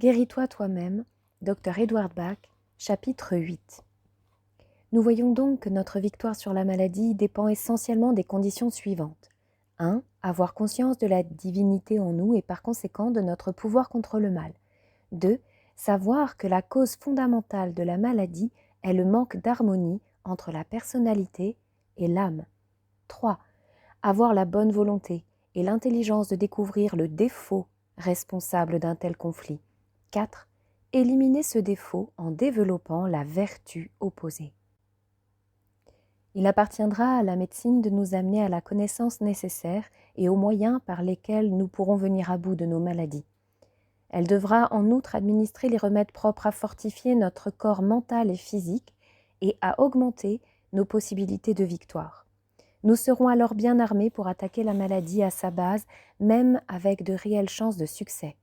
Guéris-toi toi-même, Dr Edward Bach, chapitre 8. Nous voyons donc que notre victoire sur la maladie dépend essentiellement des conditions suivantes. 1. Avoir conscience de la divinité en nous et par conséquent de notre pouvoir contre le mal. 2. Savoir que la cause fondamentale de la maladie est le manque d'harmonie entre la personnalité et l'âme. 3. Avoir la bonne volonté et l'intelligence de découvrir le défaut responsable d'un tel conflit. 4. Éliminer ce défaut en développant la vertu opposée. Il appartiendra à la médecine de nous amener à la connaissance nécessaire et aux moyens par lesquels nous pourrons venir à bout de nos maladies. Elle devra en outre administrer les remèdes propres à fortifier notre corps mental et physique et à augmenter nos possibilités de victoire. Nous serons alors bien armés pour attaquer la maladie à sa base, même avec de réelles chances de succès.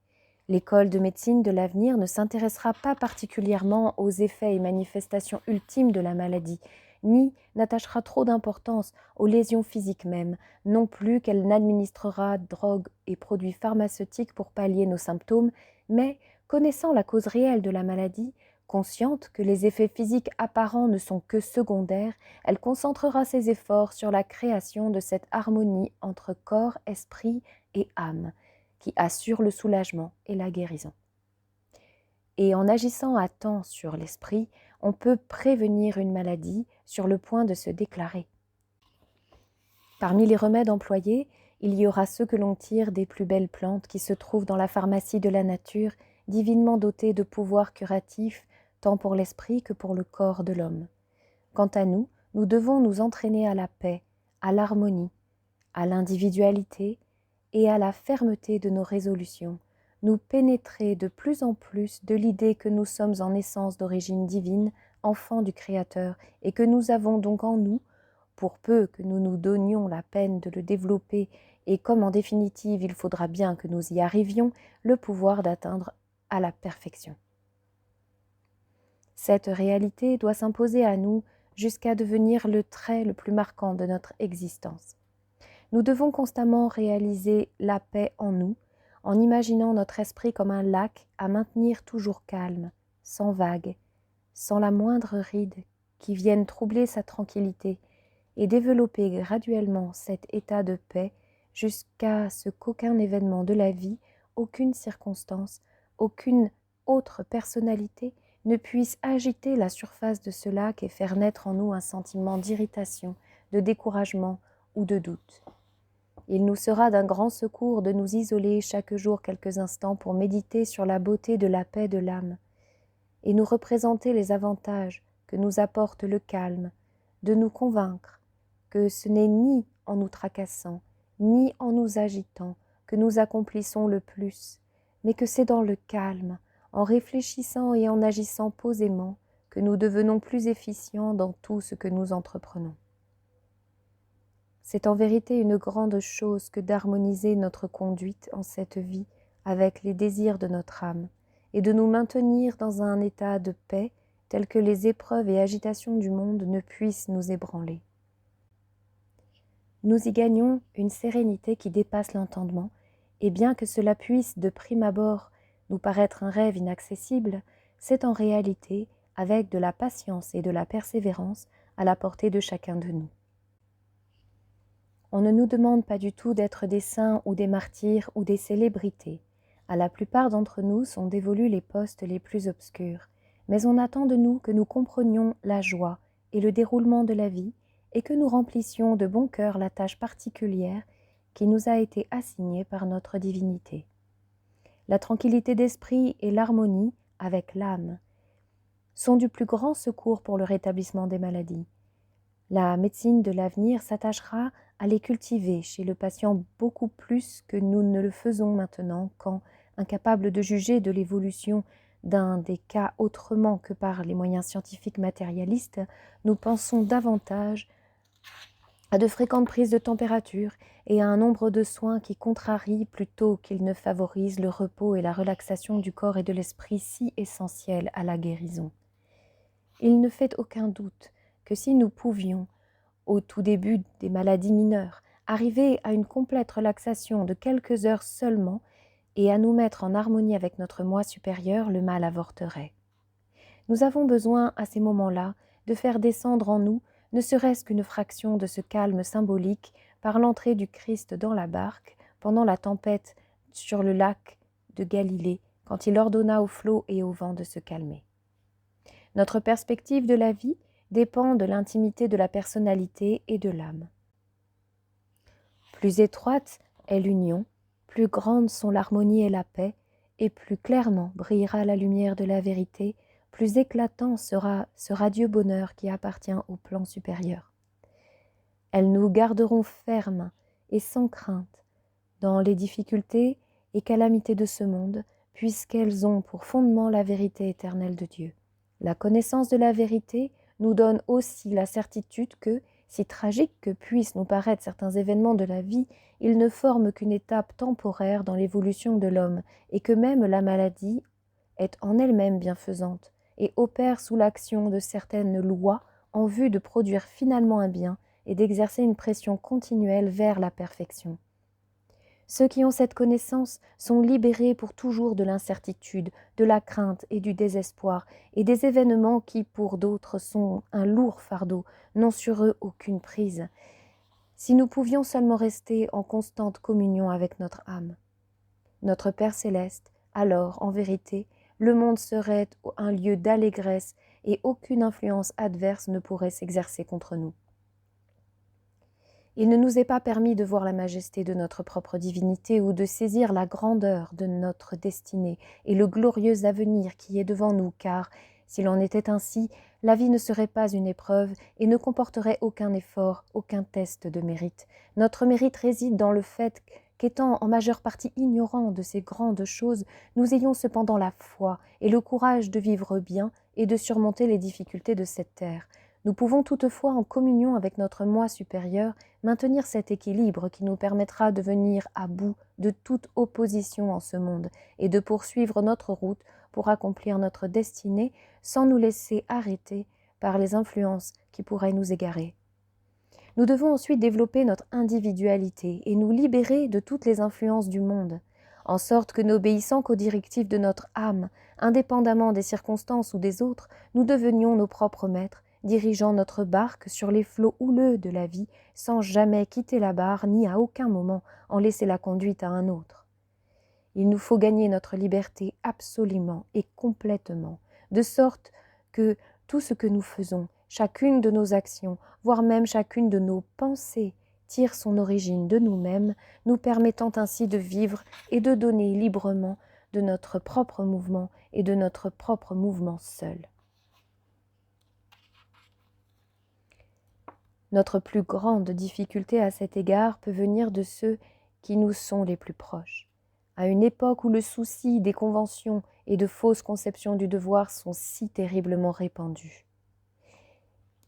L'école de médecine de l'avenir ne s'intéressera pas particulièrement aux effets et manifestations ultimes de la maladie, ni n'attachera trop d'importance aux lésions physiques même, non plus qu'elle n'administrera drogues et produits pharmaceutiques pour pallier nos symptômes, mais, connaissant la cause réelle de la maladie, consciente que les effets physiques apparents ne sont que secondaires, elle concentrera ses efforts sur la création de cette harmonie entre corps, esprit et âme, qui assure le soulagement et la guérison. Et en agissant à temps sur l'esprit, on peut prévenir une maladie sur le point de se déclarer. Parmi les remèdes employés, il y aura ceux que l'on tire des plus belles plantes qui se trouvent dans la pharmacie de la nature, divinement dotées de pouvoirs curatifs, tant pour l'esprit que pour le corps de l'homme. Quant à nous, nous devons nous entraîner à la paix, à l'harmonie, à l'individualité et à la fermeté de nos résolutions, nous pénétrer de plus en plus de l'idée que nous sommes en essence d'origine divine, enfants du Créateur, et que nous avons donc en nous, pour peu que nous nous donnions la peine de le développer, et comme en définitive il faudra bien que nous y arrivions, le pouvoir d'atteindre à la perfection. Cette réalité doit s'imposer à nous jusqu'à devenir le trait le plus marquant de notre existence. Nous devons constamment réaliser la paix en nous, en imaginant notre esprit comme un lac à maintenir toujours calme, sans vagues, sans la moindre ride qui vienne troubler sa tranquillité, et développer graduellement cet état de paix jusqu'à ce qu'aucun événement de la vie, aucune circonstance, aucune autre personnalité ne puisse agiter la surface de ce lac et faire naître en nous un sentiment d'irritation, de découragement ou de doute. Il nous sera d'un grand secours de nous isoler chaque jour quelques instants pour méditer sur la beauté de la paix de l'âme et nous représenter les avantages que nous apporte le calme, de nous convaincre que ce n'est ni en nous tracassant, ni en nous agitant que nous accomplissons le plus, mais que c'est dans le calme, en réfléchissant et en agissant posément, que nous devenons plus efficients dans tout ce que nous entreprenons. C'est en vérité une grande chose que d'harmoniser notre conduite en cette vie avec les désirs de notre âme, et de nous maintenir dans un état de paix tel que les épreuves et agitations du monde ne puissent nous ébranler. Nous y gagnons une sérénité qui dépasse l'entendement, et bien que cela puisse de prime abord nous paraître un rêve inaccessible, c'est en réalité, avec de la patience et de la persévérance, à la portée de chacun de nous. On ne nous demande pas du tout d'être des saints ou des martyrs ou des célébrités. À la plupart d'entre nous sont dévolus les postes les plus obscurs, mais on attend de nous que nous comprenions la joie et le déroulement de la vie et que nous remplissions de bon cœur la tâche particulière qui nous a été assignée par notre divinité. La tranquillité d'esprit et l'harmonie avec l'âme sont du plus grand secours pour le rétablissement des maladies. La médecine de l'avenir s'attachera à les cultiver chez le patient beaucoup plus que nous ne le faisons maintenant quand, incapables de juger de l'évolution d'un des cas autrement que par les moyens scientifiques matérialistes, nous pensons davantage à de fréquentes prises de température et à un nombre de soins qui contrarient plutôt qu'ils ne favorisent le repos et la relaxation du corps et de l'esprit si essentiels à la guérison. Il ne fait aucun doute que si nous pouvions, au tout début des maladies mineures, arriver à une complète relaxation de quelques heures seulement, et à nous mettre en harmonie avec notre moi supérieur, le mal avorterait. Nous avons besoin, à ces moments-là, de faire descendre en nous ne serait-ce qu'une fraction de ce calme symbolique par l'entrée du Christ dans la barque pendant la tempête sur le lac de Galilée, quand il ordonna aux flots et au vent de se calmer. Notre perspective de la vie dépend de l'intimité de la personnalité et de l'âme. Plus étroite est l'union, plus grandes sont l'harmonie et la paix, et plus clairement brillera la lumière de la vérité, plus éclatant sera ce radieux bonheur qui appartient au plan supérieur. Elles nous garderont fermes et sans crainte dans les difficultés et calamités de ce monde, puisqu'elles ont pour fondement la vérité éternelle de Dieu. La connaissance de la vérité nous donne aussi la certitude que, si tragiques que puissent nous paraître certains événements de la vie, ils ne forment qu'une étape temporaire dans l'évolution de l'homme, et que même la maladie est en elle-même bienfaisante et opère sous l'action de certaines lois en vue de produire finalement un bien et d'exercer une pression continuelle vers la perfection. Ceux qui ont cette connaissance sont libérés pour toujours de l'incertitude, de la crainte et du désespoir, et des événements qui, pour d'autres, sont un lourd fardeau, n'ont sur eux aucune prise. Si nous pouvions seulement rester en constante communion avec notre âme. Notre Père céleste, alors, en vérité, le monde serait un lieu d'allégresse et aucune influence adverse ne pourrait s'exercer contre nous. Il ne nous est pas permis de voir la majesté de notre propre divinité ou de saisir la grandeur de notre destinée et le glorieux avenir qui est devant nous, car, s'il en était ainsi, la vie ne serait pas une épreuve et ne comporterait aucun effort, aucun test de mérite. Notre mérite réside dans le fait qu'étant en majeure partie ignorants de ces grandes choses, nous ayons cependant la foi et le courage de vivre bien et de surmonter les difficultés de cette terre. Nous pouvons toutefois, en communion avec notre moi supérieur, maintenir cet équilibre qui nous permettra de venir à bout de toute opposition en ce monde et de poursuivre notre route pour accomplir notre destinée sans nous laisser arrêter par les influences qui pourraient nous égarer. Nous devons ensuite développer notre individualité et nous libérer de toutes les influences du monde, en sorte que n'obéissant qu'aux directives de notre âme, indépendamment des circonstances ou des autres, nous devenions nos propres maîtres, dirigeant notre barque sur les flots houleux de la vie, sans jamais quitter la barre ni à aucun moment en laisser la conduite à un autre. Il nous faut gagner notre liberté absolument et complètement, de sorte que tout ce que nous faisons, chacune de nos actions, voire même chacune de nos pensées, tire son origine de nous-mêmes, nous permettant ainsi de vivre et de donner librement de notre propre mouvement et de notre propre mouvement seul. Notre plus grande difficulté à cet égard peut venir de ceux qui nous sont les plus proches. À une époque où le souci des conventions et de fausses conceptions du devoir sont si terriblement répandus.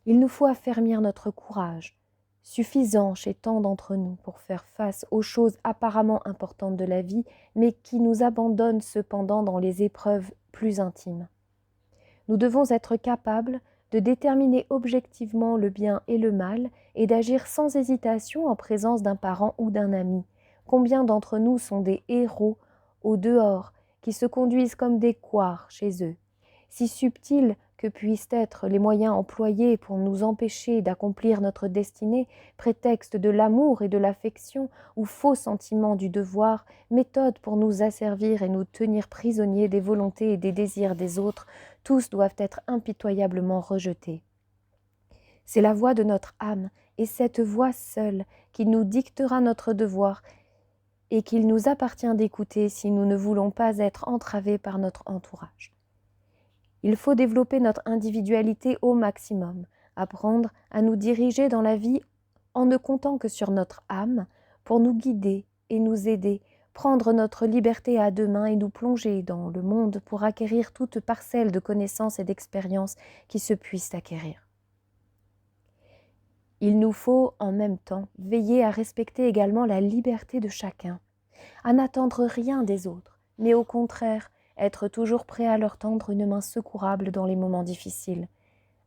Il nous faut affermir notre courage, suffisant chez tant d'entre nous pour faire face aux choses apparemment importantes de la vie, mais qui nous abandonnent cependant dans les épreuves plus intimes. Nous devons être capables de déterminer objectivement le bien et le mal et d'agir sans hésitation en présence d'un parent ou d'un ami. Combien d'entre nous sont des héros au dehors qui se conduisent comme des couards chez eux? Si subtils que puissent être les moyens employés pour nous empêcher d'accomplir notre destinée, prétexte de l'amour et de l'affection ou faux sentiment du devoir, méthode pour nous asservir et nous tenir prisonniers des volontés et des désirs des autres, tous doivent être impitoyablement rejetés. C'est la voix de notre âme, et cette voix seule qui nous dictera notre devoir et qu'il nous appartient d'écouter si nous ne voulons pas être entravés par notre entourage. Il faut développer notre individualité au maximum, apprendre à nous diriger dans la vie en ne comptant que sur notre âme pour nous guider et nous aider, prendre notre liberté à deux mains et nous plonger dans le monde pour acquérir toute parcelle de connaissances et d'expériences qui se puissent acquérir. Il nous faut en même temps veiller à respecter également la liberté de chacun, à n'attendre rien des autres, mais au contraire, être toujours prêt à leur tendre une main secourable dans les moments difficiles.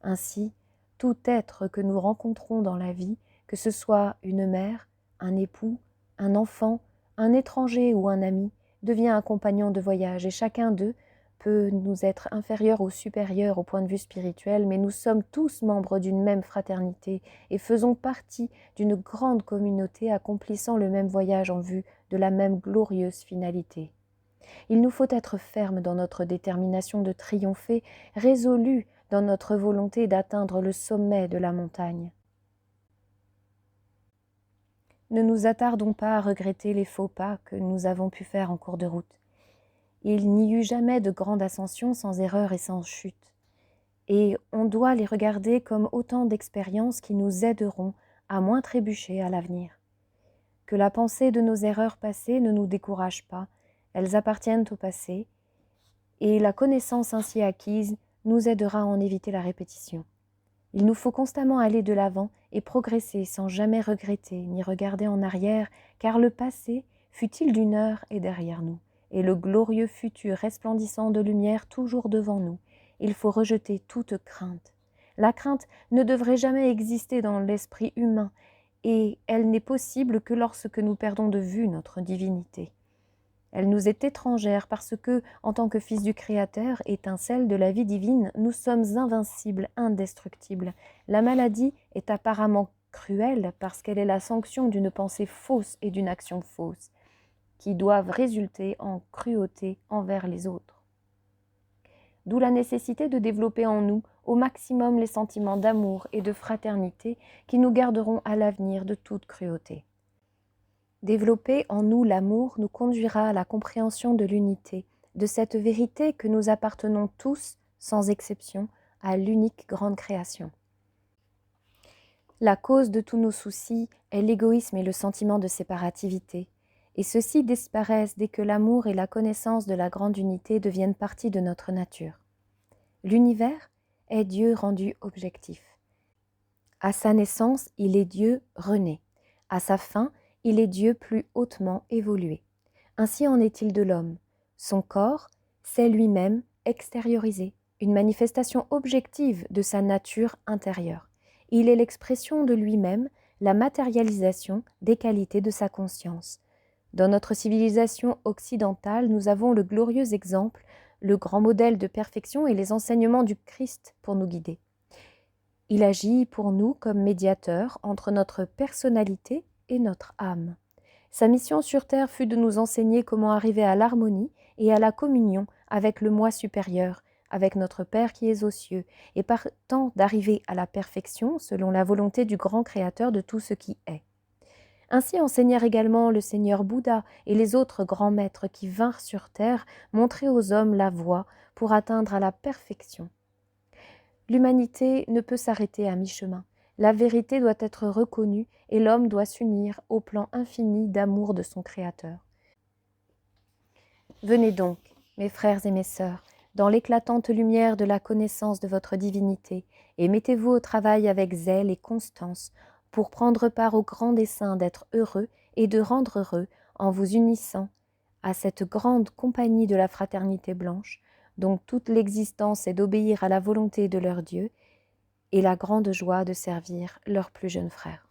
Ainsi, tout être que nous rencontrons dans la vie, que ce soit une mère, un époux, un enfant, un étranger ou un ami, devient un compagnon de voyage et chacun d'eux peut nous être inférieur ou supérieur au point de vue spirituel, mais nous sommes tous membres d'une même fraternité et faisons partie d'une grande communauté accomplissant le même voyage en vue de la même glorieuse finalité. Il nous faut être fermes dans notre détermination de triompher, résolus dans notre volonté d'atteindre le sommet de la montagne. Ne nous attardons pas à regretter les faux pas que nous avons pu faire en cours de route. Il n'y eut jamais de grande ascension sans erreur et sans chute. Et on doit les regarder comme autant d'expériences qui nous aideront à moins trébucher à l'avenir. Que la pensée de nos erreurs passées ne nous décourage pas, elles appartiennent au passé, et la connaissance ainsi acquise nous aidera à en éviter la répétition. Il nous faut constamment aller de l'avant et progresser sans jamais regretter ni regarder en arrière, car le passé, fût-il d'une heure, est derrière nous, et le glorieux futur resplendissant de lumière toujours devant nous. Il faut rejeter toute crainte. La crainte ne devrait jamais exister dans l'esprit humain, et elle n'est possible que lorsque nous perdons de vue notre divinité. Elle nous est étrangère parce que, en tant que fils du Créateur, étincelle de la vie divine, nous sommes invincibles, indestructibles. La maladie est apparemment cruelle parce qu'elle est la sanction d'une pensée fausse et d'une action fausse, qui doivent résulter en cruauté envers les autres. D'où la nécessité de développer en nous au maximum les sentiments d'amour et de fraternité qui nous garderont à l'avenir de toute cruauté. Développer en nous l'amour nous conduira à la compréhension de l'unité, de cette vérité que nous appartenons tous, sans exception, à l'unique grande création. La cause de tous nos soucis est l'égoïsme et le sentiment de séparativité, et ceux-ci disparaissent dès que l'amour et la connaissance de la grande unité deviennent partie de notre nature. L'univers est Dieu rendu objectif. À sa naissance, il est Dieu rené. À sa fin, il est Dieu plus hautement évolué. Ainsi en est-il de l'homme. Son corps, c'est lui-même extériorisé, une manifestation objective de sa nature intérieure. Il est l'expression de lui-même, la matérialisation des qualités de sa conscience. Dans notre civilisation occidentale, nous avons le glorieux exemple, le grand modèle de perfection et les enseignements du Christ pour nous guider. Il agit pour nous comme médiateur entre notre personnalité et notre âme. Sa mission sur terre fut de nous enseigner comment arriver à l'harmonie et à la communion avec le moi supérieur, avec notre Père qui est aux cieux, et partant d'arriver à la perfection selon la volonté du grand Créateur de tout ce qui est. Ainsi enseignèrent également le Seigneur Bouddha et les autres grands maîtres qui vinrent sur terre montrer aux hommes la voie pour atteindre à la perfection. L'humanité ne peut s'arrêter à mi-chemin. La vérité doit être reconnue et l'homme doit s'unir au plan infini d'amour de son Créateur. Venez donc, mes frères et mes sœurs, dans l'éclatante lumière de la connaissance de votre divinité, et mettez-vous au travail avec zèle et constance pour prendre part au grand dessein d'être heureux et de rendre heureux en vous unissant à cette grande compagnie de la fraternité blanche, dont toute l'existence est d'obéir à la volonté de leur Dieu et la grande joie de servir leurs plus jeunes frères.